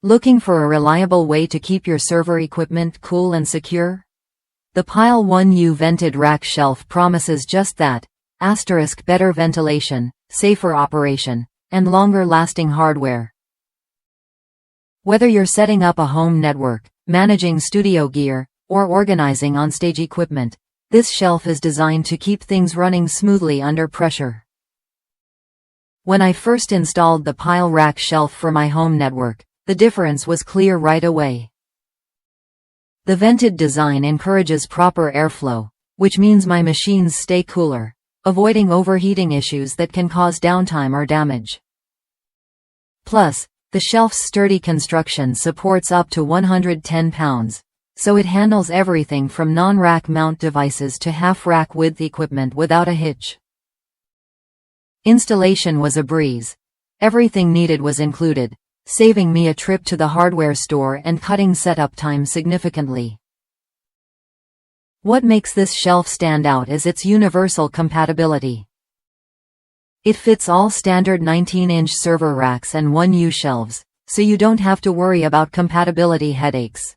Looking for a reliable way to keep your server equipment cool and secure? The Pyle 1U vented rack shelf promises just that. Better ventilation, safer operation, and longer-lasting hardware. Whether you're setting up a home network, managing studio gear, or organizing onstage equipment, this shelf is designed to keep things running smoothly under pressure. When I first installed the Pyle rack shelf for my home network, the difference was clear right away. The vented design encourages proper airflow, which means my machines stay cooler, avoiding overheating issues that can cause downtime or damage. Plus, the shelf's sturdy construction supports up to 110 pounds, so it handles everything from non-rack mount devices to half-rack width equipment without a hitch. Installation was a breeze. Everything needed was included, saving me a trip to the hardware store and cutting setup time significantly. What makes this shelf stand out is its universal compatibility. It fits all standard 19-inch server racks and 1U shelves, so you don't have to worry about compatibility headaches.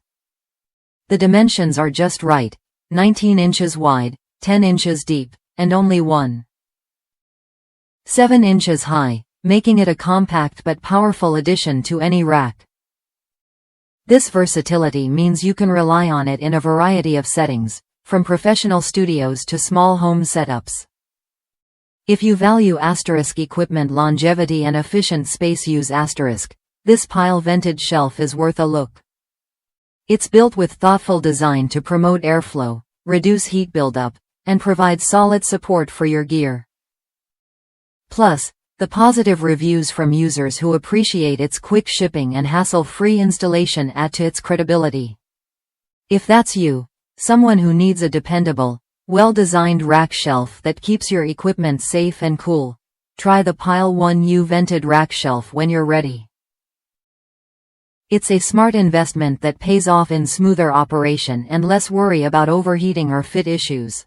The dimensions are just right, 19 inches wide, 10 inches deep, and only 1.7 inches high, making it a compact but powerful addition to any rack. This versatility means you can rely on it in a variety of settings, from professional studios to small home setups. If you value equipment longevity and efficient space use, this Pyle vented shelf is worth a look. It's built with thoughtful design to promote airflow, reduce heat buildup, and provide solid support for your gear. Plus, the positive reviews from users who appreciate its quick shipping and hassle-free installation add to its credibility. If that's you, someone who needs a dependable, well-designed rack shelf that keeps your equipment safe and cool, try the Pyle 1U vented rack shelf when you're ready. It's a smart investment that pays off in smoother operation and less worry about overheating or fit issues.